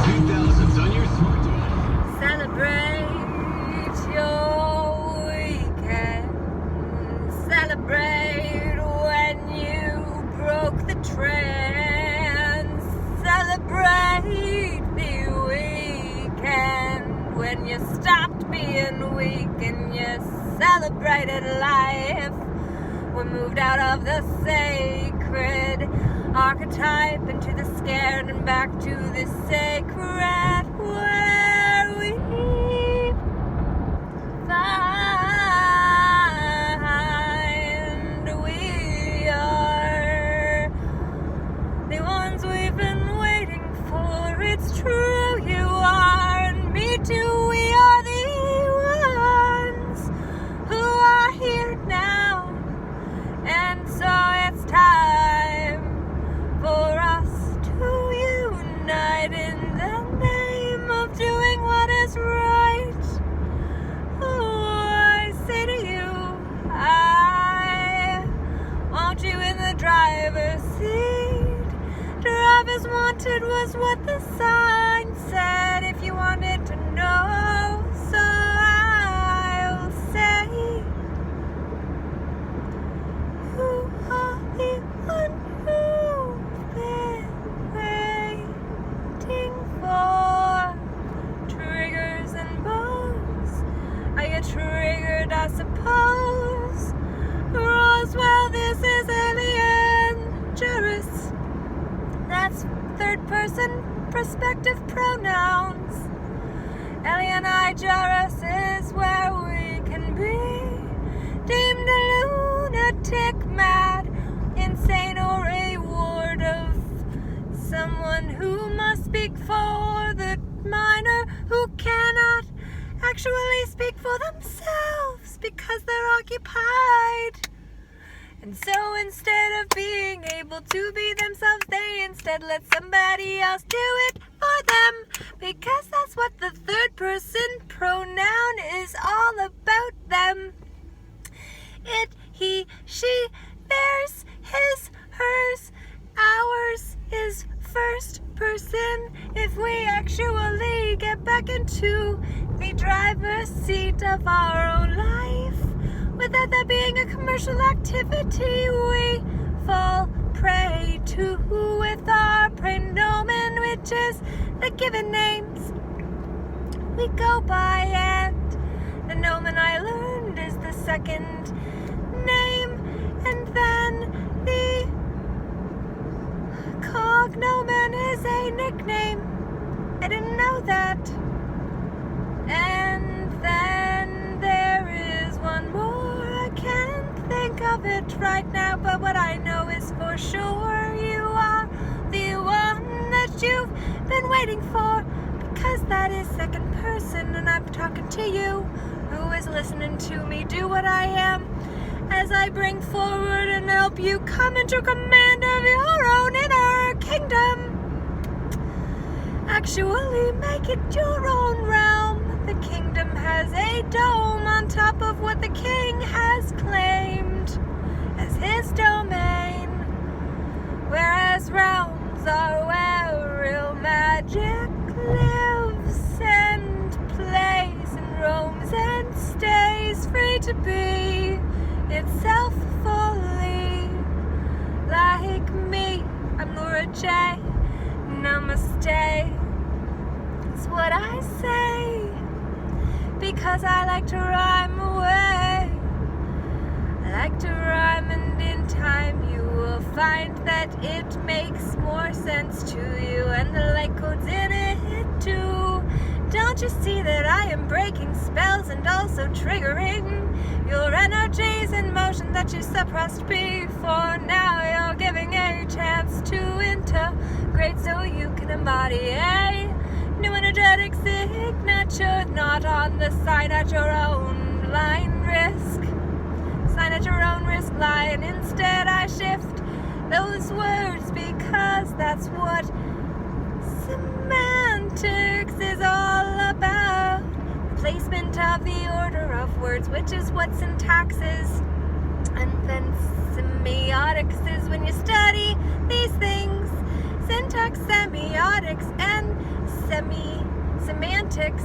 2000s on your smart device. Celebrate your weekend. Celebrate when you broke the trend. Celebrate the weekend when you stopped being weak and you celebrated life. We moved out of the sacred archetype into the scared and back to the sacred where we find we are the ones we've been waiting for. It's true, you are, and me too. We are the ones who are here now, and so it's time for us to unite in the name of doing what is right. Oh, I say to you, I want you in the driver's seat. Drivers wanted was what the sign said, if you wanted to know. So I'll say, you are the one who've been waiting for triggers and bows. Are you triggered, I suppose? Roswell, this is alien jurist. That's third person perspective pronouns. Alien I jurist is where we can be deemed a lunatic, mad, insane, or a ward of someone who must speak for the minor who cannot actually speak for themselves because they're occupied. And so instead of being able to be themselves, they instead let somebody else do it for them, because that's what the third person pronoun is all about them. It, he, she, theirs, his, hers, ours is first person. If we actually get back into the driver's seat of our own life, without that being a commercial activity, we fall prey to with our pronomen, which is the given names we go by, and the nomen I learned is the second name, and then the cognomen is a nickname. I didn't know that. And then there is one more. I can't think of it right now, but what I know is for sure you are the one that you've been waiting for, because that is second person, and I'm talking to you who is listening to me do what I am as I bring forward and help you come into command of your own inner kingdom. Actually make it your own realm. The kingdom has a dome on top of what the king has claimed as his domain, whereas realms are where real magic lives and plays and roams and stays free to be itself fully. Like me, I'm Laura J. Namaste. It's what I say, because I like to rhyme away. I like to rhyme, and in time you will find that it makes more sense to you, and the light code's in it too. Don't you see that I am breaking spells and also triggering your energies and motion that you suppressed before? Now you're giving a chance to integrate so you can embody a new energetic signature, not on the sign at your own line risk. Sign at your own risk line. Instead I shift those words, because that's what semantics is all about. Placement of the order of words, which is what syntax is. And then semiotics is when you study these things. Syntax, semiotics, and semantics.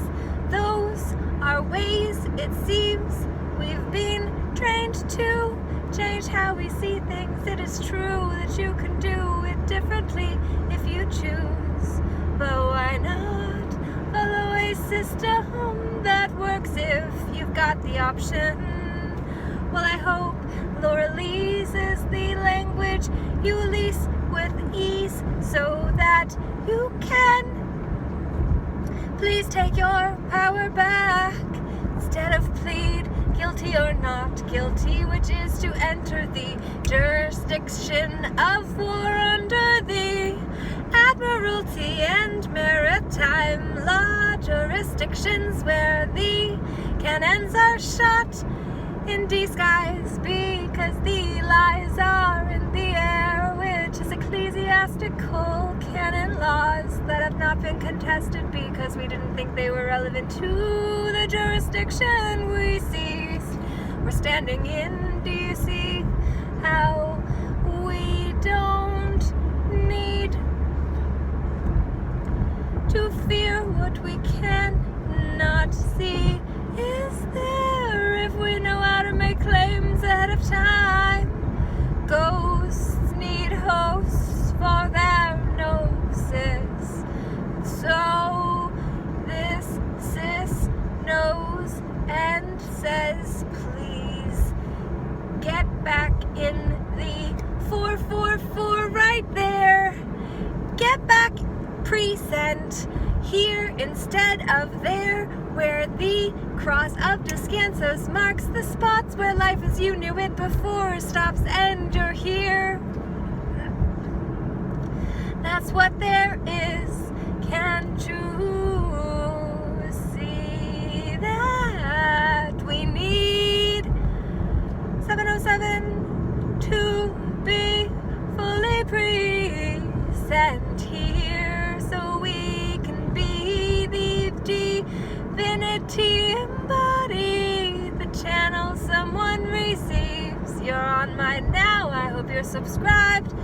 Those are ways, it seems, we've been trained to change how we see things. It is true that you can do it differently if you choose. But why not follow a system that works if you've got the option? Well, I hope Laura Lee's is the language you lease with ease so that you can please take your power back instead of plead guilty or not guilty, which is to enter the jurisdiction of war under the Admiralty and Maritime Law jurisdictions where the cannons are shot in disguise because the lies are in the air, which is ecclesiastical canon laws that have not been contested because we didn't think they were relevant to the jurisdiction we seized. We're standing in D.C. How we don't need to fear what we cannot see. Is there if we know how to make claims ahead of time? Ghosts need hosts for their noses. So this sis knows and says, please get back in the 444 right there. Get back present here instead of there, where the cross of descansos marks the spots where life as you knew it before stops and you're here. That's what there is. Can't you see that we need 707 to be fully present here so we can be the divinity embodied, the channel someone receives. You're on mine now, I hope you're subscribed,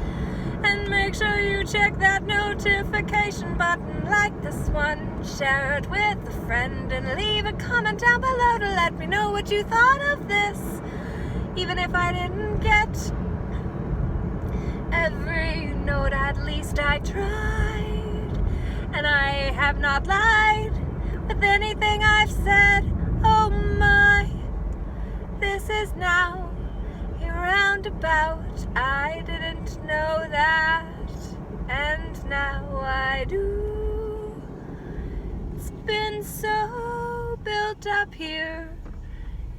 and make sure you check that notification button, like this one, share it with a friend, and leave a comment down below to let me know what you thought of this. Even if I didn't get every note, at least I tried, and I have not lied with anything I've said. Oh my, this is now a roundabout. I didn't know that, and now I do. It's been so built up here,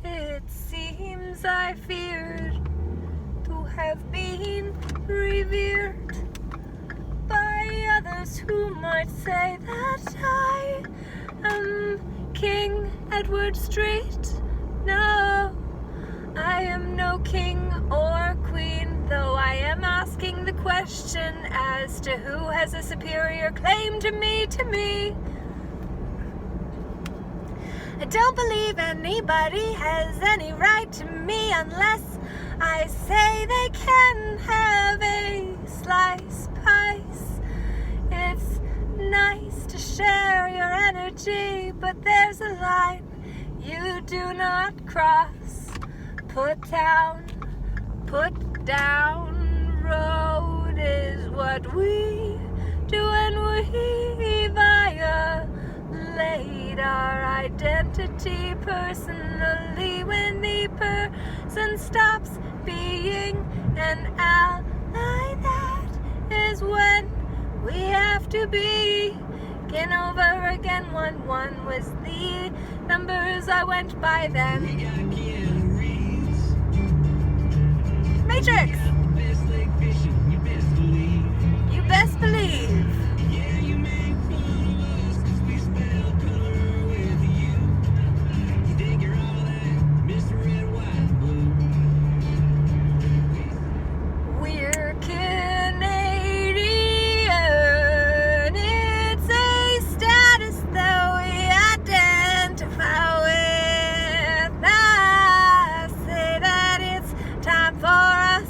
it seems I feared to have been revered by others who might say that I am King Edward Street. No, I am no king or queen, though I am asking the question as to who has a superior claim to me. I don't believe anybody has any right to me unless I say they can have a slice piece. It's nice to share your energy, but there's a line you do not cross. Put down road is what we do, and we violate our identity personally when the person stops being an ally. That is when we have to begin over again. 1-1 was the numbers I went by then. We got Keanu Reeves. Matrix! Best leg fishing, you best believe. You best believe. Yeah, you make fun of us 'cause we spell color with you. You think you're all that, Mr. Red, White, Blue. We're Canadian. It's a status that we identify with. I say that it's time for us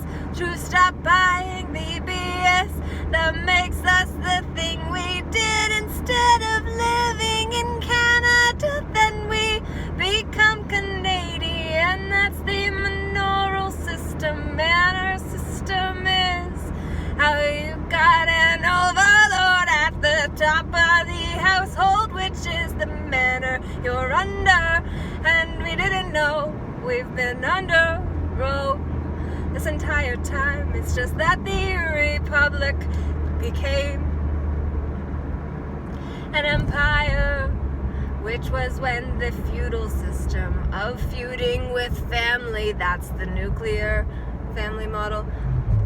know we've been under rope this entire time. It's just that the Republic became an empire, which was when the feudal system of feuding with family, that's the nuclear family model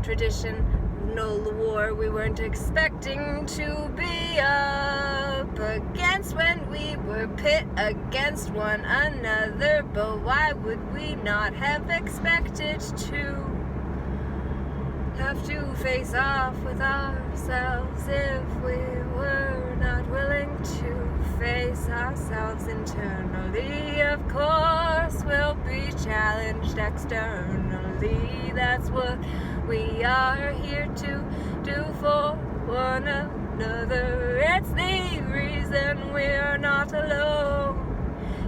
tradition, no war we weren't expecting to be up against when we were pit against one another. But why would we not have expected to have to face off with ourselves if we were not willing to face ourselves internally? Of course we'll be challenged externally. That's what we are here to do for one another. It's the reason we're not alone.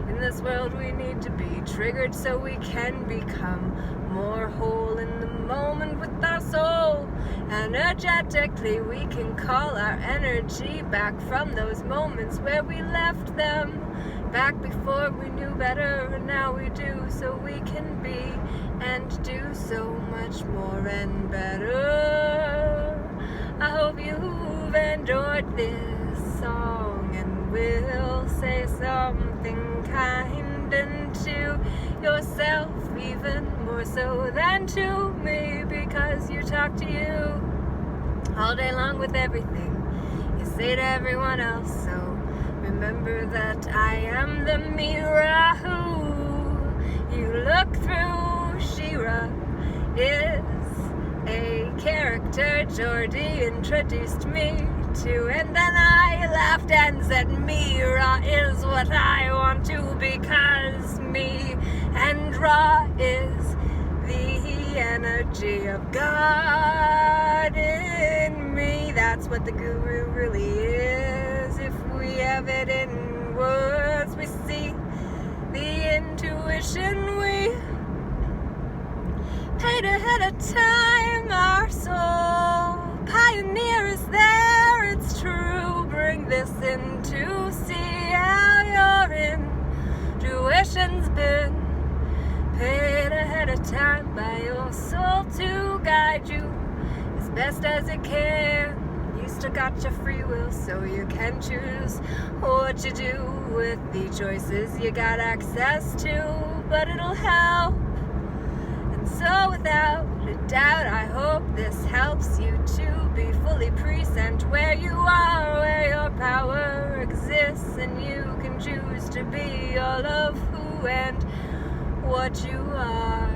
In this world we need to be triggered so we can become more whole in the moment with our soul. Energetically we can call our energy back from those moments where we left them back before we knew better, and now we do, so we can be and do so much more and better. I hope you've enjoyed this song and will say something kind and to yourself even more so than to me, because you talk to you all day long with everything you say to everyone else. So remember that I am the mirror who you look through. She-Ra is a character Jordy introduced me to, and then I laughed and said Mira is what I want to, because me and Ra is the energy of God in me. That's what the guru really is. If we have it in words, we see the intuition we paid ahead of time. Our soul pioneer is there, it's true. Bring this in to see how your intuition's been paid ahead of time by your soul to guide you as best as it can. You still got your free will, so you can choose what you do with the choices you got access to, but it'll help. So without a doubt, I hope this helps you to be fully present where you are, where your power exists, and you can choose to be all of who and what you are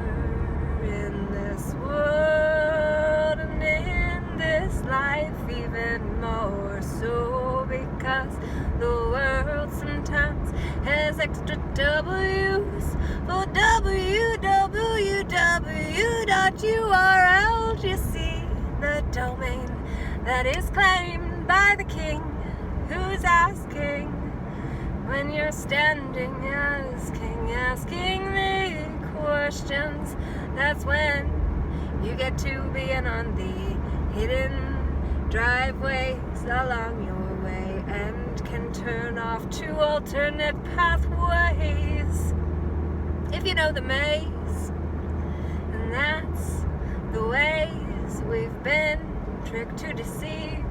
in this world and in this life, even more so, because the world sometimes has extra W's for www.url. You see the domain that is claimed by the king, who's asking when you're standing as king, asking the questions. That's when you get to be in on the hidden driveways along your way and can turn off to alternate pathways if you know the maze. And that's the ways we've been tricked to deceive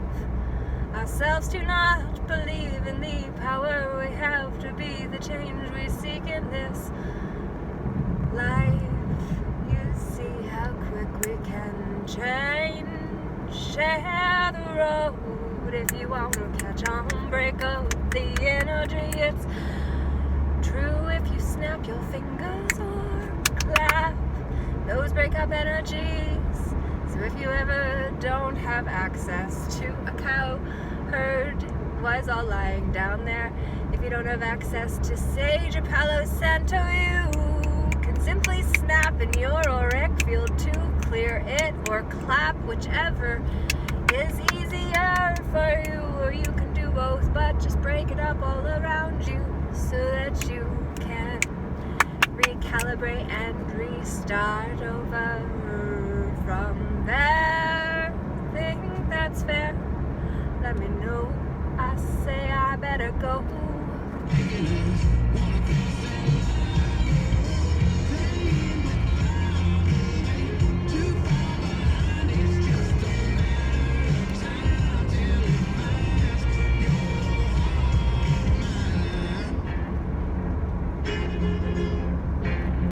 ourselves to not believe in the power we have to be the change we seek in this life. You see how quick we can change. Share the road if you want to catch on, break up the energy. It's true if you snap your fingers or clap those breakup energies. So if you ever don't have access to a cow herd, was all lying down there, if you don't have access to sage or Palo Santo, you can simply snap in your auric field to clear it, or clap, whichever is easier for you, or you can do both, but just break it up all around you so that you can recalibrate and restart over from there. Think that's fair? Let me know. I say I better go.